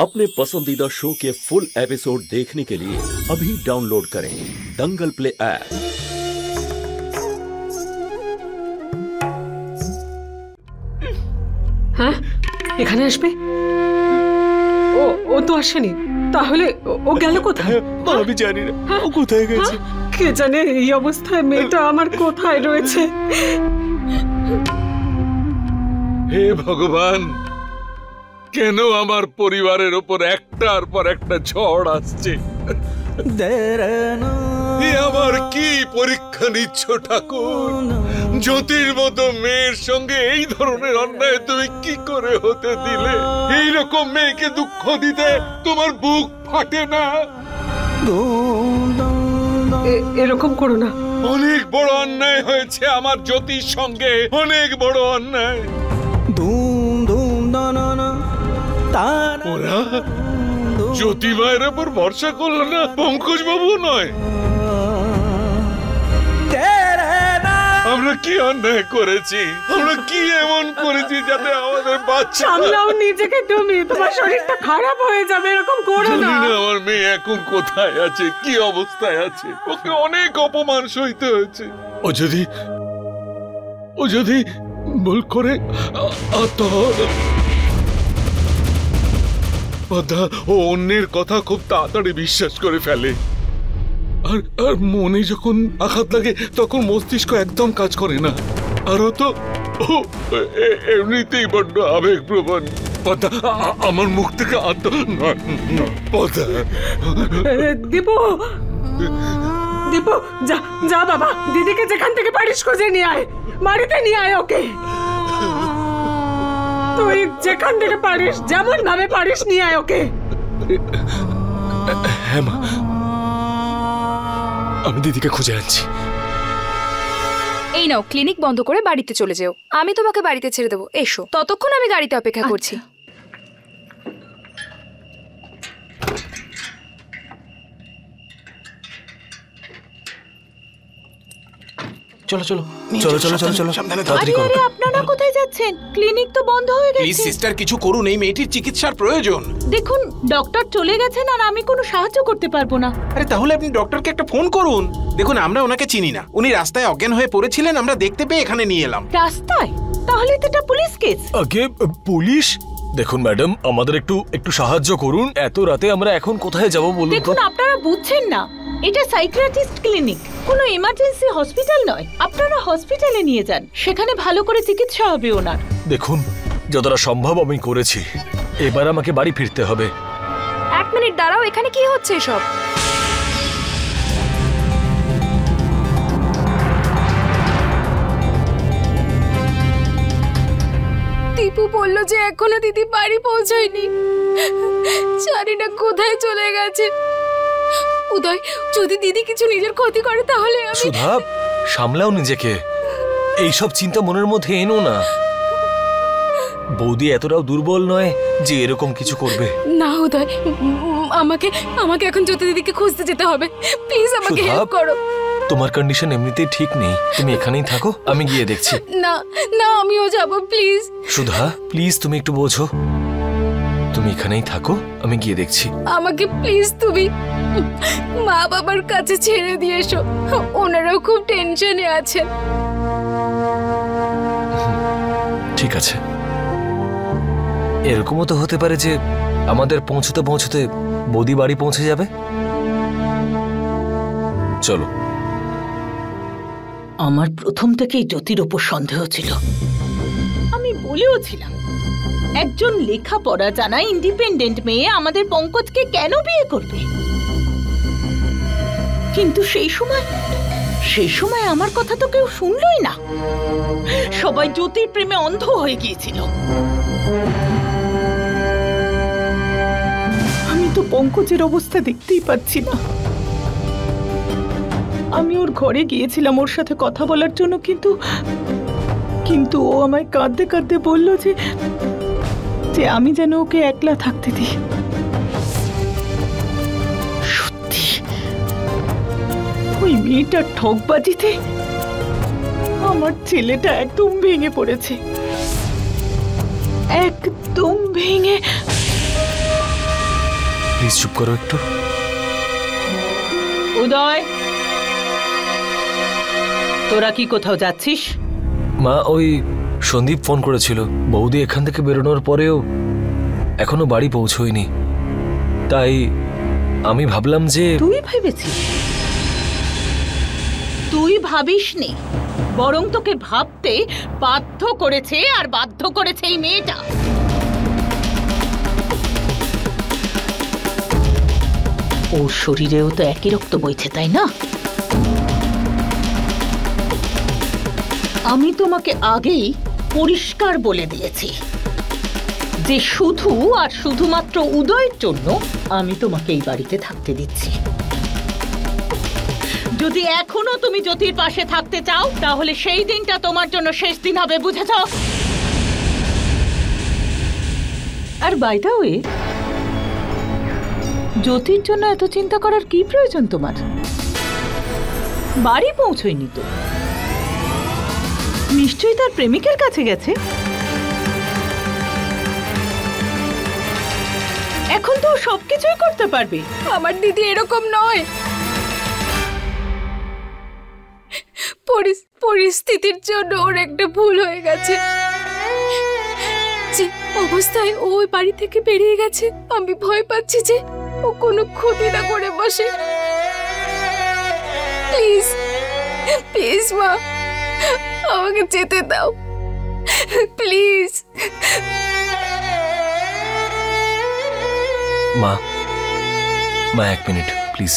अपने पसंदीदा शो के फुल एपिसोड देखने के लिए अभी डाउनलोड करें दंगल प्ले ऐप। हाँ, এখানে আসবে? ও তো আসেনি, তাহলে ও গেল কোথায়? আমি জানি না ও কোথায় গেছে। কে জানে এই অবস্থায় মেয়েটা আমার কোথায় রয়েছে। হে ভগবান, কেন আমার পরিবারের উপর একটার পর একটা ঝড় আসছে? আমার কি পরীক্ষা নিচ্ছ ঠাকুর? জ্যোতির মতো মেয়ের সঙ্গে এই ধরনের অন্যায় তুমি কি করে হতে দিলে? এইরকম মেয়েকে দুঃখ দিতে তোমার বুক ফাটে না? এরকম করো না। অনেক বড় অন্যায় হয়েছে আমার জ্যোতির সঙ্গে, অনেক বড় অন্যায়। ওরা জ্যোতি মায়ের উপর ভরসা করলো না, পঙ্কজ বাবু নয়। আমরা কি অন্যায় করেছি? আমরা কি এমন করেছি যাতে আমাদের বাচ্চা? সামলাও নিজেকে তুমি, তোমার শরীরটা খারাপ হয়ে যাবে, এরকম করো না। আমার মেয়ে এখন কোথায় আছে, কি অবস্থায় আছে? ওকে অনেক অপমান সইতে হয়েছে। ও যদি ভুল করে ও অন্যের কথা খুব তাড়াতাড়ি বিশ্বাস করে ফেলে, আর মনে যখন আঘাত লাগে তখন মস্তিষ্ক একদম কাজ করে না। আর ও তো এমনিতেই বড্ড আবেগপ্রবণ। আমার মুখ থেকে দীপু, দীপু যা যা বাবা, দিদিকে যেখান থেকে পারিস খুঁজে নিয়ে আয়, বাড়িতে নিয়ে আয় ওকে। তুই যেখান থেকে পারিস, যেমন ভাবে পারিস নিয়ে আয় ওকে। হ্যাঁ মা, আমি দিদিকে খুঁজে আনছি। এই নাও, ক্লিনিক বন্ধ করে বাড়িতে চলে যেও। আমি তোমাকে বাড়িতে ছেড়ে দেবো, এসো। ততক্ষণ আমি গাড়িতে অপেক্ষা করছি। চলো চলো চলো চলো চলো চলো, তাড়াতাড়ি করো। আপনারা কোথায় যাচ্ছেন? ক্লিনিক তো বন্ধ হয়ে গেছে। প্লিজ সিস্টার, কিছু করুন, এই মেয়েটির চিকিৎসার প্রয়োজন। দেখুন, ডক্টর চলে গেছেন আর আমি কোনো সাহায্য করতে পারবো না। আরে তাহলে আপনি ডক্টরকে একটা ফোন করুন। দেখুন, আমরা ওনাকে চিনি না, উনি রাস্তায় অজ্ঞান হয়ে পড়েছিলেন, আমরা দেখতে পেয়ে এখানে নিয়ে এলাম। রাস্তায়? তাহলে তো এটা পুলিশ কেস। আগে পুলিশ? দেখুন ম্যাডাম, আমাদের একটু সাহায্য করুন। এত রাতে আমরা এখন কোথায় যাব বলুন তো? দেখুন, আপনারা বুঝছেন না, এটা সাইকিয়াট্রিস্ট ক্লিনিক, কোনো এমার্জেন্সি হসপিটাল নয়। আপনারা হসপিটালে নিয়ে যান, সেখানে ভালো করে চিকিৎসা হবে ওনার। দেখুন, যতটা সম্ভব আমি করেছি, এবার আমাকে বাড়ি ফিরতে হবে। এক মিনিট দাঁড়াও, এখানে কি হচ্ছে এসব? দীপু বললো যে এখনো দিদি বাড়ি পৌঁছায়নি, জানি না কোথায় চলে গেছে। উদয়, যদি দিদি কিছু নিজের ক্ষতি করে তাহলে সুধা, সামলাও নিজেকে, এইসব চিন্তা মনের মধ্যে এনো না। বৌদি এতটাও দুর্বল নয় যে এরকম কিছু করবে। না উদয়, আমাকে এখন জ্যোতি দিদিকে খুঁজতে যেতে হবে। প্লিজ আমাকে হেল্প করো। তোমার কন্ডিশন এমনিতেই ঠিক নেই, তুমি এখানেই থাকো, আমি গিয়ে দেখছি। না না, আমিও যাব, প্লিজ। সুধা প্লিজ, তুমি একটু বোঝো, তুমি এখানেই থাকো, আমি গিয়ে দেখছি। আমাকে প্লিজ তুমি মা বাবার কাছে ছেড়ে দিয়ে এসো, ওনারাও খুব টেনশনে আছেন। ঠিক আছে, এরকমও তো হতে পারে যে আমাদের পৌঁছতে পৌঁছতে বৌদি বাড়ি পৌঁছে যাবে। চলো। আমার প্রথম থেকেই জ্যোতির ওপর সন্দেহ ছিল। আমি বলেও ছিলাম, একজন লেখাপড়া জানা ইন্ডিপেন্ডেন্ট মেয়ে আমাদের পঙ্কজকে কেন বিয়ে করবে? কিন্তু সেই সময় আমার কথা তো কেউ শুনলই না। সবাই জ্যোতির প্রেমে অন্ধ হয়ে গিয়েছিল। আমি তো পঙ্কজের অবস্থা দেখতেই পাচ্ছি না। আমি ওর ঘরে গিয়েছিলাম ওর সাথে কথা বলার জন্য, কিন্তু ও আমায় কাঁদতে কাঁদতে বলল যে আমি যেন ওকে একলা থাকতে দিই। সত্যি, ওই মেয়েটার ঠকবাজিতে আমার ছেলেটা একদম ভেঙে পড়েছে, একদম ভেঙে। প্লিজ চুপ করো একটু। উদয়, তোরা কি কোথাও যাচ্ছিস? মা, ওই সন্দীপ ফোন করেছিল, বৌদি এখান থেকে বেরোনোর পরেও এখনো বাড়ি পৌঁছয়নি, তাই আমি ভাবলাম যে। তুই ভেবেছিস? তুই ভাবিসনি, বরং তোকে ভাবতে বাধ্য করেছে, আর বাধ্য করেছে এই মেয়েটা। ওর শরীরেও তো একই রক্ত বইছে, তাই না? আমি তোমাকে আগেই পরিষ্কার বলে দিয়েছি যে শুধু আর শুধুমাত্র উদয়ের জন্য আমি তোমাকে এই বাড়িতে থাকতে দিচ্ছি। যদি এখনো তুমি জ্যোতির পাশে থাকতে চাও, তাহলে সেই দিনটা তোমার জন্য শেষ দিন হবে, বুঝেছ? আর বাই দ্য ওয়ে, জ্যোতির জন্য এত চিন্তা করার কি প্রয়োজন তোমার? বাড়ি পৌঁছয়নি তো, নিশ্চয়ই তার প্রেমিকের কাছে গেছে। এখন তো সবকিছুই করতে পারবে। আমার দিদি এরকম নয়। পরিস্থিতির জন্য ওর একটা ভুল হয়ে গেছে। যে অবস্থায় ও ওই বাড়ি থেকে বেরিয়ে গেছে, আমি ভয় পাচ্ছি যে ও কোনো ক্ষতি না করে বসে। প্লিজ প্লিজ মা, আমাকে যেতে দাও প্লিজ। মা, এক মিনিট প্লিজ।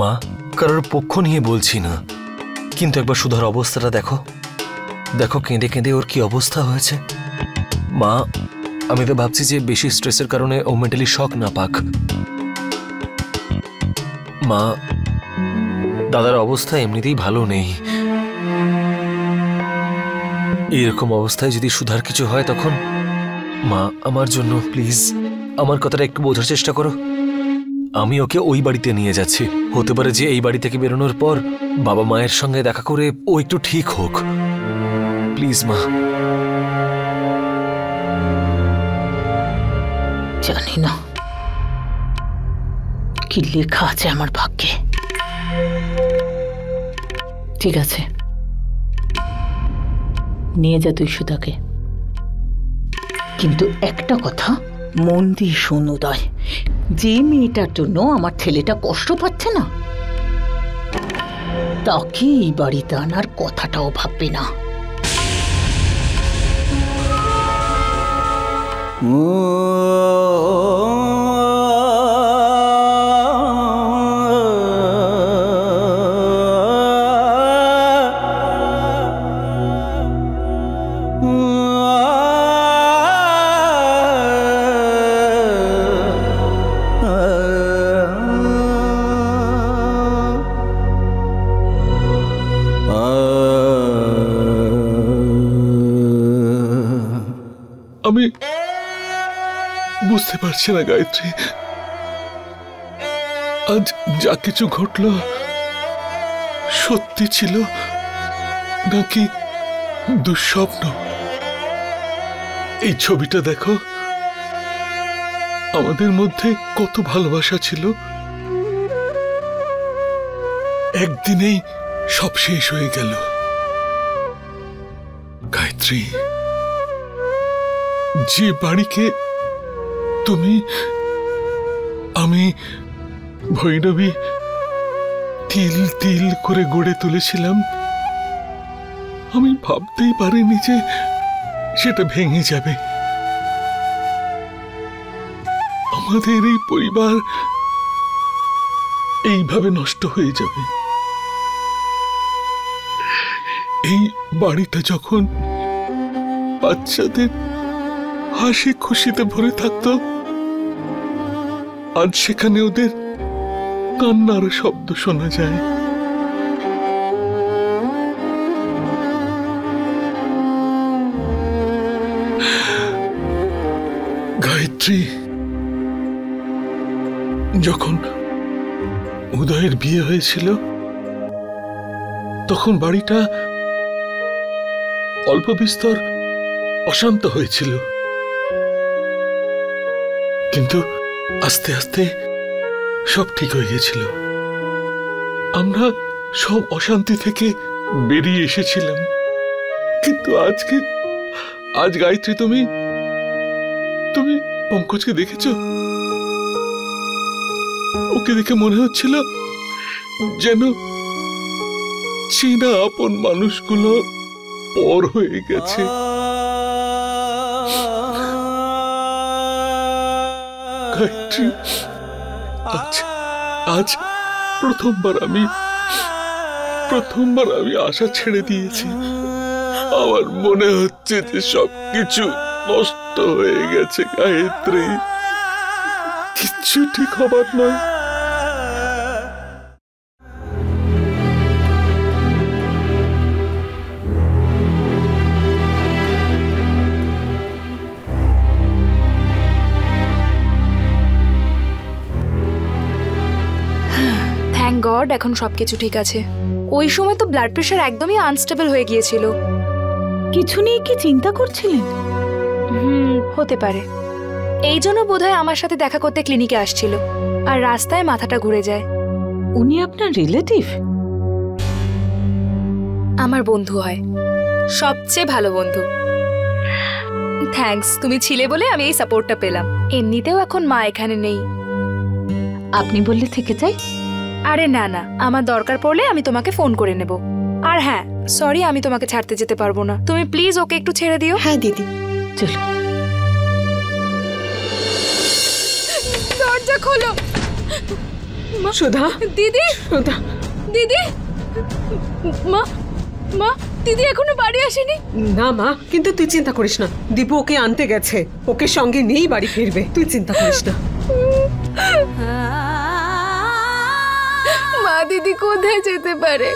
মা, কারোর পক্ষ নিয়ে বলছি না, কিন্তু একবার সুধার অবস্থাটা দেখো। কেঁদে কেঁদে ওর কি অবস্থা হয়েছে। মা, আমি তো ভাবছি যে বেশি স্ট্রেসের কারণে ও মেন্টালি শক না পাক। মা, দাদার অবস্থা এমনিতেই ভালো নেই। এরকম অবস্থায় যদি সুধার কিছু হয় তখন। মা, আমার জন্য প্লিজ আমার কথাটা একটু বোঝার চেষ্টা করো। আমি ওকে ওই বাড়িতে নিয়ে যাচ্ছি, হতে পারে যে এই বাড়ি থেকে বেরোনোর পর বাবা মায়ের সঙ্গে দেখা করে ও একটু ঠিক হোক। প্লিজ মা। জানি না কি লেখা আছে আমার ভাগ্যে। ঠিক আছে, নিয়ে যা তুই সুধাকে, কিন্তু একটা কথা মন দিয়ে শোন উদয়, যে মেয়েটার জন্য আমার ছেলেটা কষ্ট পাচ্ছে না, তাকে এই বাড়িতে আনার কথাটাও ভাববে না। আমি বুঝতে পারছি না গায়ত্রী, আজ যা কিছু ঘটল সত্যি ছিল নাকি দুঃস্বপ্ন। এই ছবিটা দেখো, আমাদের মধ্যে কত ভালোবাসা ছিল, একদিনেই সব শেষ হয়ে গেল। গায়ত্রী, যে বাড়িকে তুমি, আমি, ভৈরবী তিল তিল করে গড়ে তুলেছিলাম, আমি ভাবতেই পারিনি যে সেটা ভেঙে যাবে। আমাদের এই পরিবার এইভাবে নষ্ট হয়ে যাবে। এই বাড়িটা যখন বাচ্চাদের হাসি খুশিতে ভরে থাকতো, আজ সেখানে ওদের কান্নার শব্দ শোনা যায়। গায়ত্রী, যখন উদয়ের বিয়ে হয়েছিল তখন বাড়িটা অল্প বিস্তর অশান্ত হয়েছিল। কিন্তু আস্তে আস্তে সব ঠিক হয়ে গেছিল। আমরা সব অশান্তি থেকে বেরিয়ে এসেছিলাম। কিন্তু আজ গায়ত্রী, তুমি পঙ্কজকে দেখেছো? ওকে দেখে মনে হচ্ছিল যেন চেনা আপন মানুষগুলো পর হয়ে গেছে। গায়ত্রী, আজ প্রথমবার আমি আশা ছেড়ে দিয়েছি। আমার মনে হচ্ছে যে সবকিছু নষ্ট হয়ে গেছে গায়ত্রী, কিচ্ছু ঠিক হবার নয়। থ্যাংক গড এখন সবকিছু ঠিক আছে। ওই সময় তো ব্লাড প্রেশার একদমই আনস্টেবল হয়ে গিয়েছিল। কিছু নিয়ে কি চিন্তা করছিলেন? হতে পারে। এই জন্য বোধহয় আমার সাথে দেখা করতে ক্লিনিকে আসছিল, আর রাস্তায় মাথাটা ঘুরে যায়। উনি আপনার রিলেটিভ? আমার বন্ধু হয়, সবচেয়ে ভালো বন্ধু। থ্যাঙ্কস, তুমি ছিলে বলে আমি এই সাপোর্টটা পেলাম। এমনিতেও এখন মা এখানে নেই। আপনি বললে থেকে যাই? আরে না না, আমার দরকার পড়লে আমি তোমাকে ফোন করে নেব। আর হ্যাঁ, সরি আমি তোমাকে ছাড়তে যেতে পারবো না। তুমি প্লিজ ওকে একটু ছেড়ে দিও। হ্যাঁ দিদি, চলো। দরজা খোলো। সুধা, দিদি, সুধা, দিদি, মা, মা, দিদি এখনো বাড়ি আসেনি? না মা, কিন্তু তুই চিন্তা করিস না, দীপু ওকে আনতে গেছে, ওকে সঙ্গে নিয়েই বাড়ি ফিরবে, তুই চিন্তা করিস না। মা দিদি কোথায় যেতে পারে?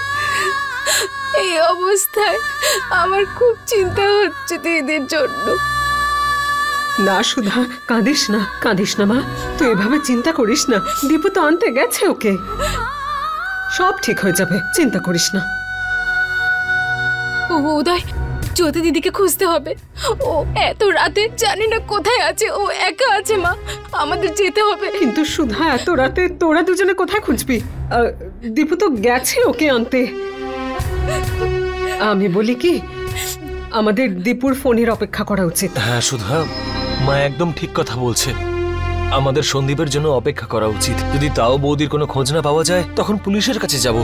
এই অবস্থায় আমার খুব চিন্তা হচ্ছে দিদির জন্য। না সুধা, কাঁদিস না মা, তুই এভাবে চিন্তা করিস না। দীপু তো আনতে গেছে ওকে, সব ঠিক হয়ে যাবে, চিন্তা করিস না। উদয়, জ্যোতি দিদিকে খুঁজতে হবে। ও এত রাতে জানি না কোথায় আছে। ও একা আছে মা, আমাদের যেতে হবে। কিন্তু সুধা, এত রাতে তোরা দুজনে কোথায় খুঁজবি? দীপু তো গেছে ওকে আনতে। আমি বলি কি, আমাদের দীপুর ফোনের অপেক্ষা করা উচিত। হ্যাঁ সুধা, মা একদম ঠিক কথা বলছে। আমাদের সন্দীপের জন্য অপেক্ষা করা উচিত। যদি তাও বৌদির কোনো খোঁজ না পাওয়া যায় তখন পুলিশের কাছে যাব।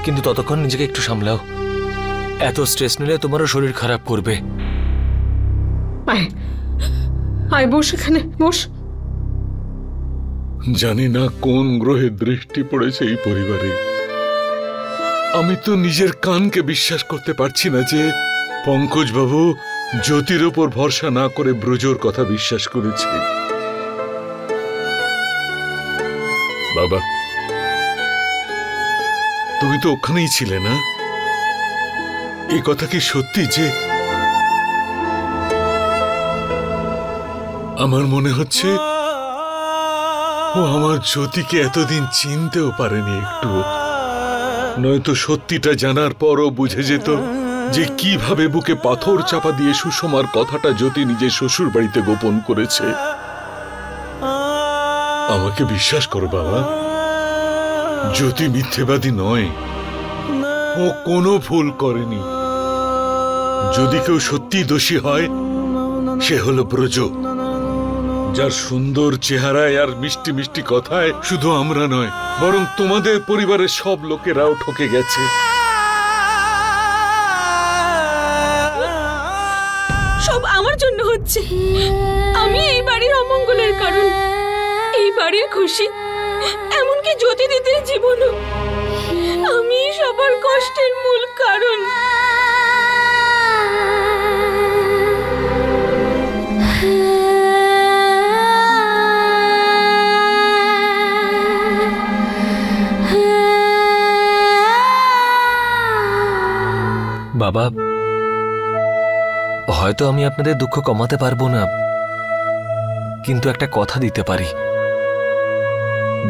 কিন্তু ততক্ষণ নিজেকে একটু সামলাও। এত স্ট্রেস নিলে তোমারও শরীর খারাপ করবে। আয় আয়, বস এখানে, বস। জানি না কোন গ্রহে দৃষ্টি পড়েছে এই পরিবারে। আমি তো নিজের কানকে বিশ্বাস করতে পারছি না যে পঙ্কজ বাবু জ্যোতির ওপর ভরসা না করে ব্রজর কথা বিশ্বাস করেছে। বাবা, তুমি তো ওখানেই ছিলে না? এই কথা কি সত্যি যে? আমার মনে হচ্ছে ও আমার জ্যোতিকে এতদিন চিনতেও পারেনি একটু। নয়তো সত্যিটা জানার পরও বুঝে যেত যে কিভাবে বুকে পাথর চাপা দিয়ে সুষমার কথাটা জ্যোতি নিজের শ্বশুর বাড়িতে গোপন করেছে। আমাকে বিশ্বাস করো বাবা, জ্যোতি মিথ্যেবাদী নয়, ও কোনো ভুল করেনি। যদি কেউ সত্যি দোষী হয় সে হলো ব্রজ, যার সুন্দর চেহারায় আর মিষ্টি মিষ্টি কথায় শুধু আমরা নয় বরং তোমাদের পরিবারের সব লোকেরাও ঠকে গেছে। সব আমার জন্য হচ্ছে। আমি এই বাড়ির অমঙ্গলের কারণ, এই বাড়ির খুশি, এমনকি জ্যোতি দিদির জীবনও। আমি সবার কষ্টের মূল কারণ। বাবা, হয়তো আমি আপনাদের দুঃখ কমাতে পারবো না, কিন্তু একটা কথা দিতে পারি।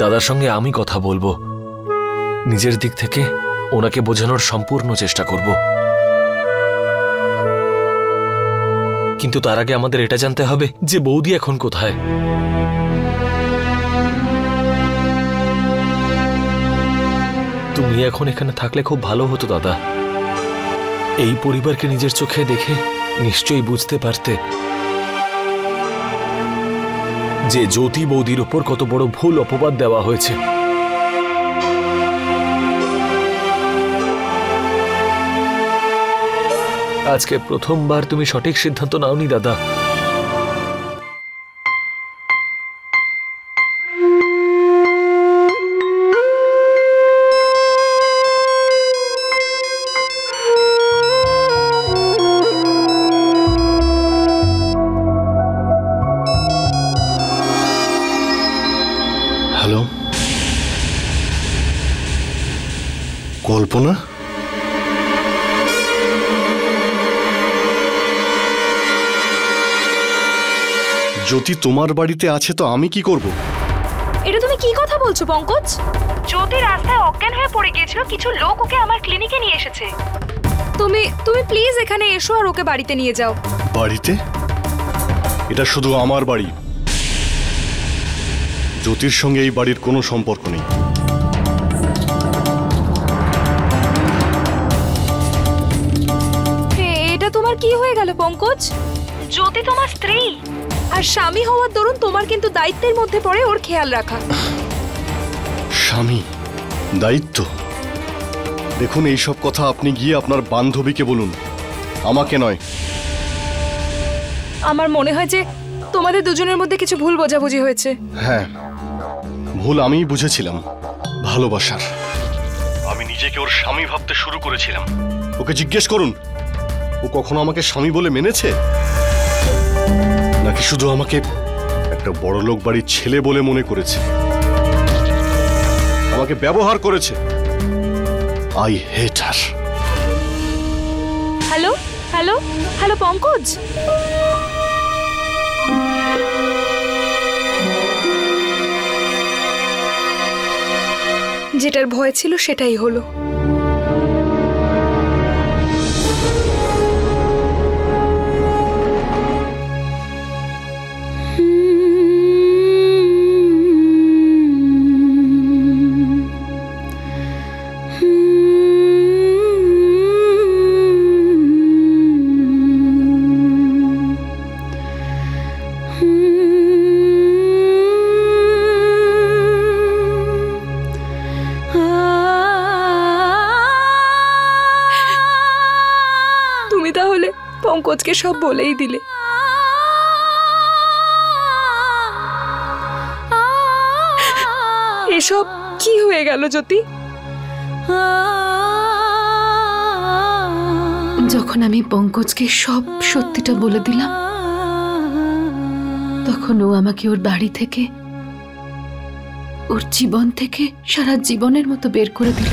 দাদার সঙ্গে আমি কথা বলবো, নিজের দিক থেকে ওনাকে বোঝানোর সম্পূর্ণ চেষ্টা করব। কিন্তু তার আগে আমাদের এটা জানতে হবে যে বৌদি এখন কোথায়। তুমি এখন এখানে থাকলে খুব ভালো হতো দাদা। এই পরিবারকে নিজের চোখে দেখে নিশ্চয়ই বুঝতে পারতে যে জ্যোতি বৌদির উপর কত বড় ভুল অপবাদ দেওয়া হয়েছে। আজকে প্রথমবার তুমি সঠিক সিদ্ধান্ত নাওনি দাদা। হ্যালো, কল্পনা? জ্যোতি তোমার বাড়িতে আছে তো আমি কি করব? এটা তুমি কি কথা বলছো পঙ্কজ? জ্যোতি রাস্তায় অজ্ঞান হয়ে পড়ে গিয়েছিল, কিছু লোক ওকে আমার ক্লিনিকে নিয়ে এসেছে। তুমি প্লিজ এখানে এসো আর ওকে বাড়িতে নিয়ে যাও। বাড়িতে? এটা শুধু আমার বাড়ি, জ্যোতির সঙ্গে এই বাড়ির কোনো সম্পর্ক নেই। এটা তোমার কি হয়ে গেল পঙ্কজ? জ্যোতি তোমার স্ত্রী, আর স্বামী হওয়ার দরুন তোমার কিন্তু দায়িত্বের মধ্যে পড়ে ওর খেয়াল রাখা। স্বামী, দায়িত্ব? দেখুন, এইসব কথা আপনি গিয়ে আপনার বান্ধবীকে বলুন, আমাকে নয়। আমার মনে হয় যে তোমাদের দুজনের মধ্যে কিছু ভুল বোঝাবুঝি হয়েছে। হ্যাঁ, ভুল আমিই বুঝেছিলাম। ভালোবাসার আমি নিজেকে ওর স্বামী ভাবতে শুরু করেছিলাম। ওকে জিজ্ঞেস করুন, ও কখনো আমাকে স্বামী বলে মেনেছে, নাকি শুধু আমাকে একটা বড়লোক বাড়ির ছেলে বলে মনে করেছে, আমাকে ব্যবহার করেছে। I hate her. Hello hello hello Pankaj, যেটার ভয় ছিল সেটাই হলো। তাহলে পঙ্কজকে সব বলেই দিলে। এসব কি হয়ে গেল জ্যোতি? যখন আমি পঙ্কজকে সব সত্যিটা বলে দিলাম, তখন ও আমাকে ওর বাড়ি থেকে, ওর জীবন থেকে সারা জীবনের মতো বের করে দিল।